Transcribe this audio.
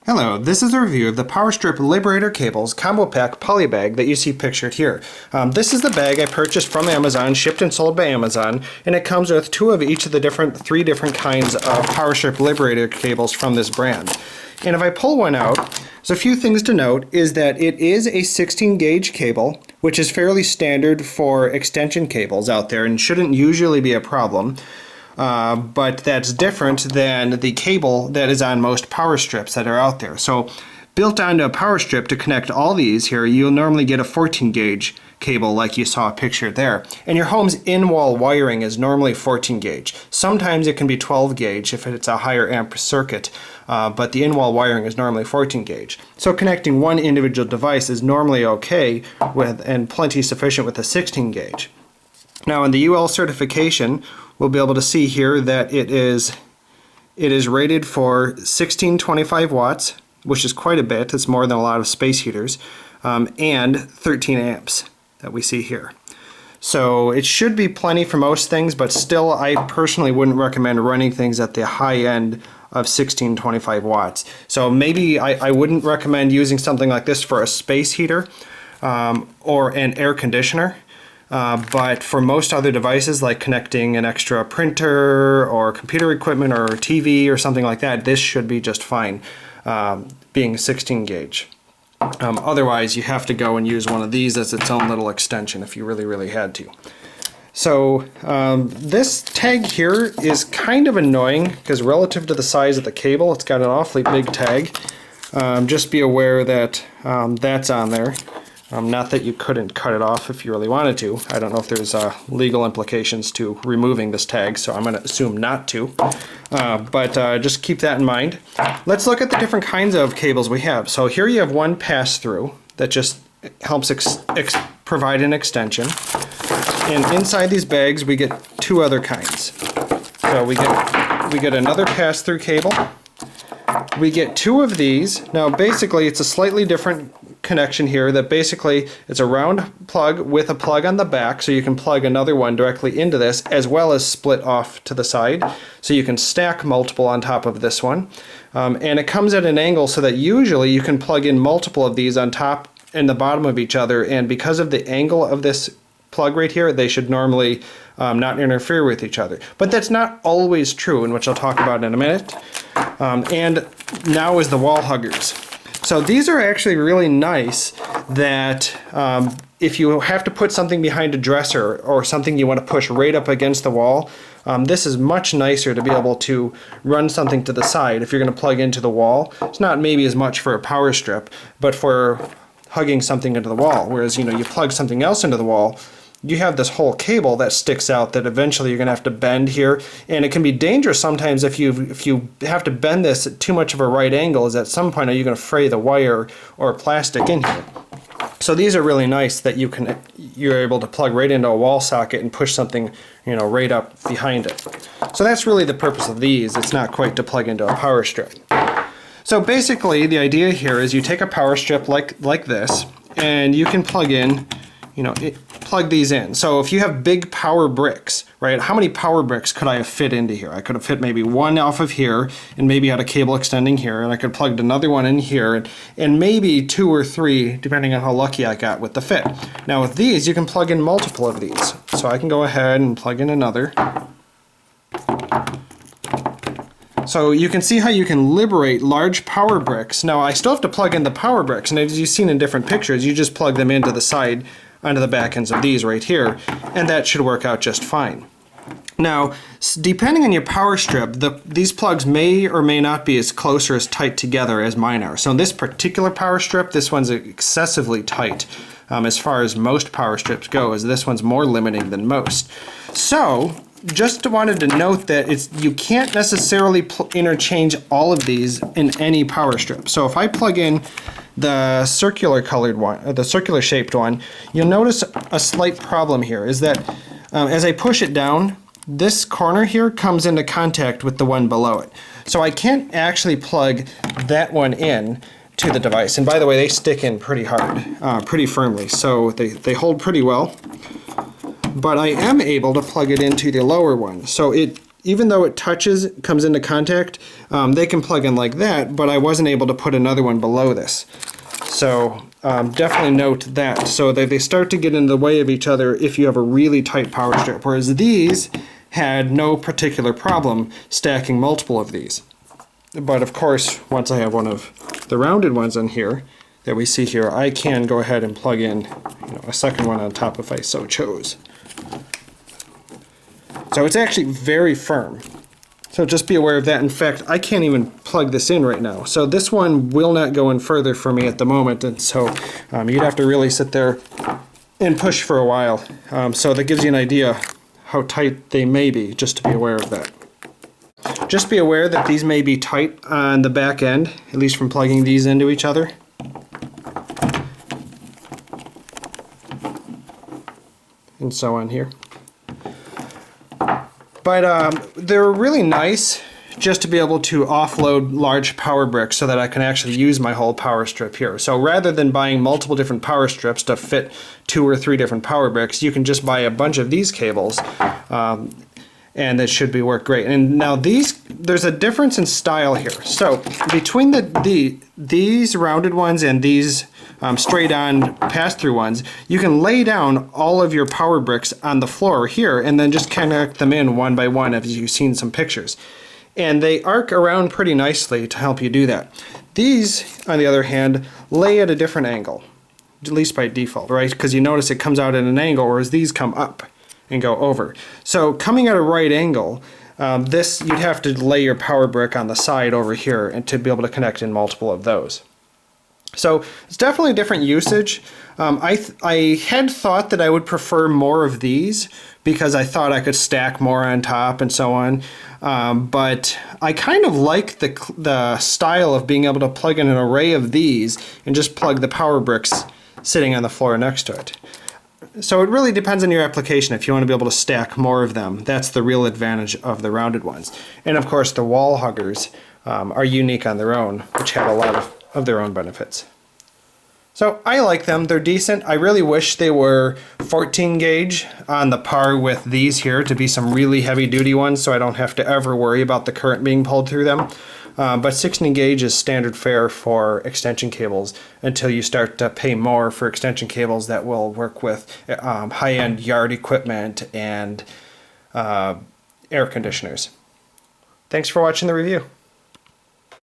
Hello, this is a review of the PowerStrip Liberator Cables Combo Pack Poly Bag that you see pictured here. This is the bag I purchased from Amazon, shipped and sold by Amazon, and it comes with two of each of the three different kinds of PowerStrip Liberator cables from this brand. And if I pull one out, there's a few things to note is that it is a 16 gauge cable, which is fairly standard for extension cables out there and shouldn't usually be a problem. But that's different than the cable that is on most power strips that are out there. So built onto a power strip to connect all these here, you'll normally get a 14 gauge cable like you saw pictured there. And your home's in-wall wiring is normally 14 gauge. Sometimes it can be 12 gauge if it's a higher amp circuit, but the in-wall wiring is normally 14 gauge. So connecting one individual device is normally okay and plenty sufficient with a 16 gauge. Now in the UL certification, we'll be able to see here that it is rated for 1625 watts, which is quite a bit. It's more than a lot of space heaters, and 13 amps that we see here. So it should be plenty for most things, but still I personally wouldn't recommend running things at the high end of 1625 watts. So maybe I wouldn't recommend using something like this for a space heater or an air conditioner. But for most other devices, like connecting an extra printer or computer equipment or TV or something like that, this should be just fine, being 16 gauge. Otherwise, you have to go and use one of these as its own little extension if you really had to. So this tag here is kind of annoying because relative to the size of the cable, it's got an awfully big tag. Just be aware that that's on there. Not that you couldn't cut it off if you really wanted to. I don't know if there's legal implications to removing this tag, so I'm going to assume not to. But just keep that in mind. Let's look at the different kinds of cables we have. So here you have one pass-through that just helps provide an extension. And inside these bags we get two other kinds. So we get another pass-through cable. We get two of these. Now basically it's a slightly different connection here that basically it's a round plug with a plug on the back, so you can plug another one directly into this as well as split off to the side, so you can stack multiple on top of this one. And it comes at an angle so that usually you can plug in multiple of these on top and the bottom of each other, and because of the angle of this plug right here, they should normally not interfere with each other. But that's not always true, and which I'll talk about in a minute. And now is the wall huggers. So these are actually really nice that if you have to put something behind a dresser or something you want to push right up against the wall, this is much nicer to be able to run something to the side if you're going to plug into the wall. It's not maybe as much for a power strip, but for hugging something into the wall. Whereas, you plug something else into the wall, you have this whole cable that sticks out that eventually you're going to have to bend here, and it can be dangerous sometimes if you have to bend this at too much of a right angle, is at some point are you going to fray the wire or plastic in here. So these are really nice that you're able to plug right into a wall socket and push something right up behind it. So that's really the purpose of these. It's not quite to plug into a power strip. So basically the idea here is you take a power strip like this and you can plug in plug these in. So if you have big power bricks, right, how many power bricks could I have fit into here? I could have fit maybe one off of here and maybe had a cable extending here, and I could have plugged another one in here and maybe two or three depending on how lucky I got with the fit. Now with these you can plug in multiple of these. So I can go ahead and plug in another. So you can see how you can liberate large power bricks. Now I still have to plug in the power bricks, and as you've seen in different pictures, you just plug them into the side onto the back ends of these right here, and that should work out just fine. Now, depending on your power strip, these plugs may or may not be as close or as tight together as mine are. So in this particular power strip, this one's excessively tight as far as most power strips go, as this one's more limiting than most. So just wanted to note that you can't necessarily interchange all of these in any power strip. So if I plug in the circular colored one, or the circular shaped one, you'll notice a slight problem here is that as I push it down, this corner here comes into contact with the one below it. So I can't actually plug that one in to the device. And by the way, they stick in pretty hard, pretty firmly, so they hold pretty well. But I am able to plug it into the lower one. So even though it comes into contact, they can plug in like that, but I wasn't able to put another one below this. So definitely note that, so that they start to get in the way of each other if you have a really tight power strip, whereas these had no particular problem stacking multiple of these. But of course, once I have one of the rounded ones on here that we see here, I can go ahead and plug in, a second one on top if I so chose. So it's actually very firm. So just be aware of that. In fact, I can't even plug this in right now. So this one will not go in further for me at the moment, and so you'd have to really sit there and push for a while. So that gives you an idea how tight they may be, just to be aware of that. Just be aware that these may be tight on the back end, at least from plugging these into each other. And so on here. But they're really nice just to be able to offload large power bricks so that I can actually use my whole power strip here. So rather than buying multiple different power strips to fit 2 or 3 different power bricks, you can just buy a bunch of these cables, and it should work great. And now there's a difference in style here. So between these rounded ones and these straight on pass-through ones, you can lay down all of your power bricks on the floor here and then just connect them in one by one, as you've seen some pictures. And they arc around pretty nicely to help you do that. These, on the other hand, lay at a different angle, at least by default, right? Because you notice it comes out at an angle, whereas these come up and go over. So coming at a right angle, you'd have to lay your power brick on the side over here and to be able to connect in multiple of those. So it's definitely a different usage. I had thought that I would prefer more of these because I thought I could stack more on top and so on. But I kind of like the style of being able to plug in an array of these and just plug the power bricks sitting on the floor next to it. So it really depends on your application. If you want to be able to stack more of them, that's the real advantage of the rounded ones. And of course the wall huggers are unique on their own, which have a lot of their own benefits. So I like them, they're decent. I really wish they were 14 gauge on the par with these here to be some really heavy duty ones, so I don't have to ever worry about the current being pulled through them. But 16 gauge is standard fare for extension cables until you start to pay more for extension cables that will work with high-end yard equipment and air conditioners. Thanks for watching the review.